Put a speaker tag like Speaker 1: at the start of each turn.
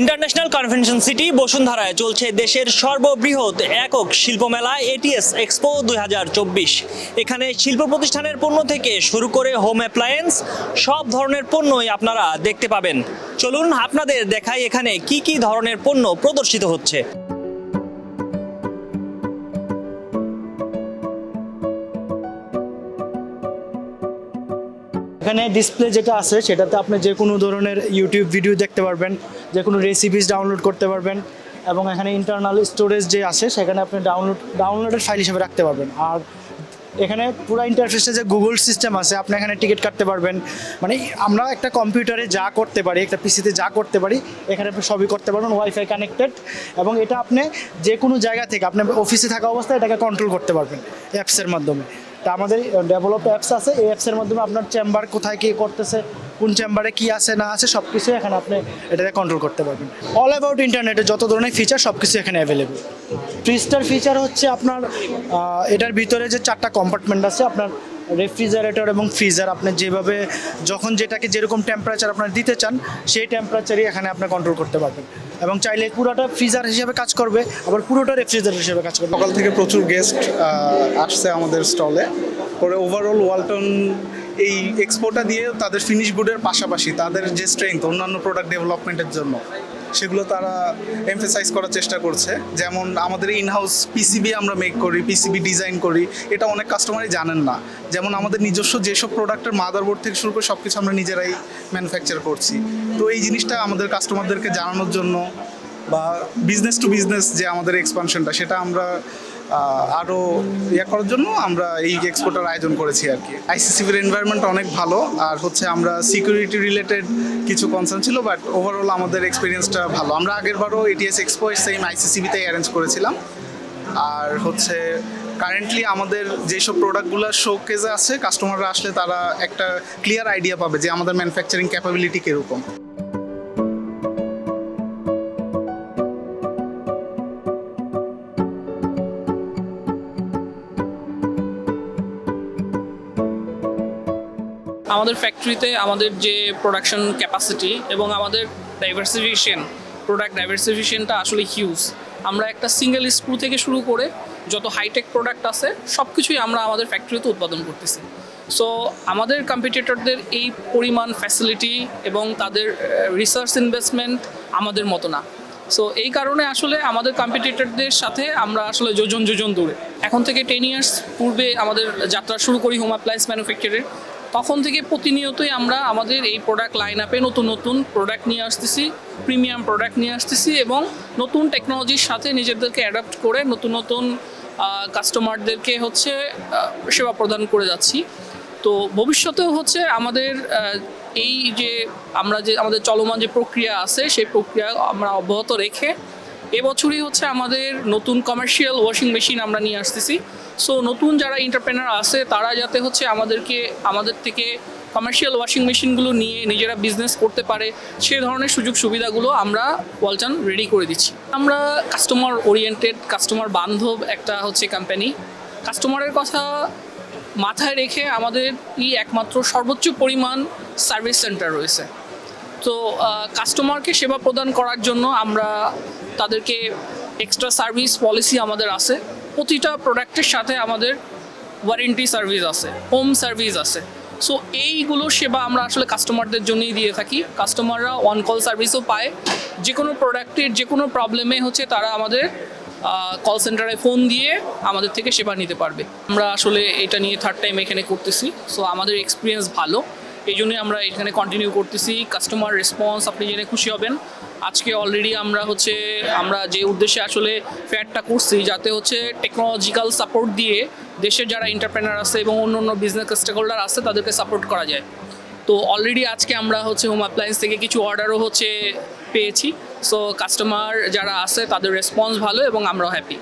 Speaker 1: International convention city বসুন্ধরায় চলছে দেশের সর্ববৃহৎ একক শিল্পমেলা এটিএস এক্সপো 2024। এখানে শিল্প প্রতিষ্ঠানের পণ্য থেকে শুরু করে হোম অ্যাপ্লায়েন্স সব ধরনের পণ্যই আপনারা দেখতে পাবেন। চলুন আপনাদের দেখাই এখানে কি কি ধরনের পণ্য প্রদর্শিত হচ্ছে।
Speaker 2: এখানে ডিসপ্লে যেটা আছে সেটাতে আপনি যে কোনো ধরনের ইউটিউব ভিডিও দেখতে পারবেন, যে কোনো রেসিপিস ডাউনলোড করতে পারবেন এবং এখানে ইন্টারনাল স্টোরেজ যে আছে সেখানে আপনি ডাউনলোডের ফাইল হিসেবে রাখতে পারবেন। আর এখানে পুরো ইন্টারফেসে যে গুগল সিস্টেম আছে, আপনি এখানে টিকিট কাটতে পারবেন। মানে আমরা একটা কম্পিউটারে যা করতে পারি, একটা পিসিতে যা করতে পারি, এখানে আপনি সবই করতে পারবেন, ওয়াইফাই কানেক্টেড। এবং এটা আপনি যে কোনো জায়গা থেকে আপনি অফিসে থাকা অবস্থায় এটাকে কন্ট্রোল করতে পারবেন অ্যাপসের মাধ্যমে। তা আমাদের ডেভেলপড অ্যাপস আছে, এই অ্যাপসের মাধ্যমে আপনার চেম্বার কোথায় কী করতেছে, কোন চেম্বারে কী আছে না আছে সব কিছু এখানে আপনি এটাতে কন্ট্রোল করতে পারবেন। অল অ্যাবাউট ইন্টারনেটে যত ধরনের ফিচার সব কিছু এখানে অ্যাভেলেবেল। ফ্রিজটার ফিচার হচ্ছে আপনার এটার ভিতরে যে 4টা কম্পার্টমেন্ট আছে, আপনার রেফ্রিজারেটর এবং ফ্রিজার, আপনি যেভাবে যখন যেটাকে যেরকম টেম্পারেচার আপনার দিতে চান সেই টেম্পারেচারই এখানে আপনি কন্ট্রোল করতে পারবেন। এবং চাইলে পুরোটা ফ্রিজার হিসেবে কাজ করবে, আবার পুরোটা রেফ্রিজারেটর হিসেবে কাজ করবে।
Speaker 3: সকাল থেকে প্রচুর গেস্ট আসছে আমাদের স্টলে। পরে ওভারঅল ওয়ালটন এই এক্সপোটা দিয়ে তাদের ফিনিশ গুডের পাশাপাশি তাদের যে স্ট্রেংথ অন্যান্য প্রোডাক্ট ডেভেলপমেন্টের জন্য সেগুলো তারা এমফেসাইজ করার চেষ্টা করছে। যেমন আমাদের ইনহাউস পিসিবি আমরা মেক করি, পিসিবি ডিজাইন করি, এটা অনেক কাস্টমারই জানেন না। যেমন আমাদের নিজস্ব যেসব প্রোডাক্টের মাদারবোর্ড থেকে শুরু করে সব কিছু আমরা নিজেরাই ম্যানুফ্যাকচার করছি। তো এই জিনিসটা আমাদের কাস্টমারদেরকে জানানোর জন্য বা বিজনেস টু বিজনেস যে আমাদের এক্সপানশনটা সেটা আমরা আরও করার জন্য আমরা এই এক্সপোটার আয়োজন করেছি আর কি। আইসিসিবির এনভায়রনমেন্ট অনেক ভালো, আর হচ্ছে আমরা সিকিউরিটি রিলেটেড কিছু কনসার্ন ছিল, বাট ওভারঅল আমাদের এক্সপিরিয়েন্সটা ভালো। আমরা আগেরবারও এটিএস এক্সপো সেম আইসিসিবিতেই অ্যারেঞ্জ করেছিলাম। আর হচ্ছে কারেন্টলি আমাদের যেসব প্রোডাক্টগুলো শোকেজে আছে, কাস্টমাররা আসলে তারা একটা ক্লিয়ার আইডিয়া পাবে যে আমাদের ম্যানুফ্যাকচারিং ক্যাপাবিলিটি কীরকম।
Speaker 4: আমাদের ফ্যাক্টরিতে আমাদের যে প্রোডাকশন ক্যাপাসিটি এবং আমাদের প্রোডাক্ট ডাইভার্সিফিকেশনটা আসলে হিউজ। আমরা একটা সিঙ্গেল স্ক্রু থেকে শুরু করে যত হাইটেক প্রোডাক্ট আছে সব কিছুই আমরা আমাদের ফ্যাক্টরিতে উৎপাদন করতেছি। সো আমাদের কম্পিটিটরদের এই পরিমাণ ফ্যাসিলিটি এবং তাদের রিসার্চ ইনভেস্টমেন্ট আমাদের মতো না। সো এই কারণে আসলে আমাদের কম্পিটিটরদের সাথে আমরা আসলে যোজন দূরে। এখন থেকে 10 ইয়ার্স পূর্বে আমাদের যাত্রা শুরু করি হোম অ্যাপ্লায়েন্স ম্যানুফ্যাকচারের। তখন থেকে প্রতিনিয়তই আমরা আমাদের এই প্রোডাক্ট লাইন আপে নতুন প্রোডাক্ট নিয়ে আসতেছি, প্রিমিয়াম প্রোডাক্ট নিয়ে আসতেছি এবং নতুন টেকনোলজির সাথে নিজেদেরকে অ্যাডাপ্ট করে নতুন কাস্টমারদেরকে হচ্ছে সেবা প্রদান করে যাচ্ছি। তো ভবিষ্যতেও হচ্ছে আমাদের এই যে আমাদের চলমান যে প্রক্রিয়া আছে সেই প্রক্রিয়া আমরা অব্যাহত রেখে এবছরই হচ্ছে আমাদের নতুন কমার্শিয়াল ওয়াশিং মেশিন আমরা নিয়ে আসতেছি। সো নতুন যারা এন্টারপ্রেনার আছে তারা যাতে হচ্ছে আমাদের থেকে কমার্শিয়াল ওয়াশিং মেশিনগুলো নিয়ে নিজেরা বিজনেস করতে পারে সে ধরনের সুযোগ সুবিধাগুলো আমরা ওয়ালটন রেডি করে দিচ্ছি। আমরা কাস্টমার ওরিয়েন্টেড, কাস্টমার বান্ধব একটা হচ্ছে কোম্পানি। কাস্টমারের কথা মাথায় রেখে আমাদের একমাত্র সর্বোচ্চ পরিমাণ সার্ভিস সেন্টার রয়েছে। তো কাস্টমারকে সেবা প্রদান করার জন্য আমরা তাদেরকে এক্সট্রা সার্ভিস পলিসি আমাদের আছে। প্রতিটা প্রোডাক্টের সাথে আমাদের ওয়ারেন্টি সার্ভিস আছে, হোম সার্ভিস আছে। সো এইগুলো সেবা আমরা আসলে কাস্টমারদের জন্যই দিয়ে থাকি। কাস্টমাররা অন কল সার্ভিসও পায়, যে কোনো প্রোডাক্টের যে কোনো প্রবলেমে হচ্ছে তারা আমাদের কল সেন্টারে ফোন দিয়ে আমাদের থেকে সেবা নিতে পারবে। আমরা আসলে এটা নিয়ে 3rd টাইম এখানে করতেছি। সো আমাদের এক্সপিরিয়েন্স ভালো, এই জন্যই আমরা এখানে কন্টিনিউ করতেছি। কাস্টমার রেসপন্স আপনি জেনে খুশি হবেন। আজকে অলরেডি আমরা যে উদ্দেশ্যে আসলে ফেয়ারটা করছি যাতে হচ্ছে টেকনোলজিক্যাল সাপোর্ট দিয়ে দেশের যারা এন্টারপ্রেনার আছে এবং অন্য বিজনেস স্টেকহোল্ডার আছে তাদেরকে সাপোর্ট করা যায়। তো অলরেডি আজকে আমরা হচ্ছে হোম অ্যাপ্লায়েন্স থেকে কিছু অর্ডারও পেয়েছি। সো কাস্টমার যারা আছে তাদের রেসপন্স ভালো এবং আমরাও হ্যাপি।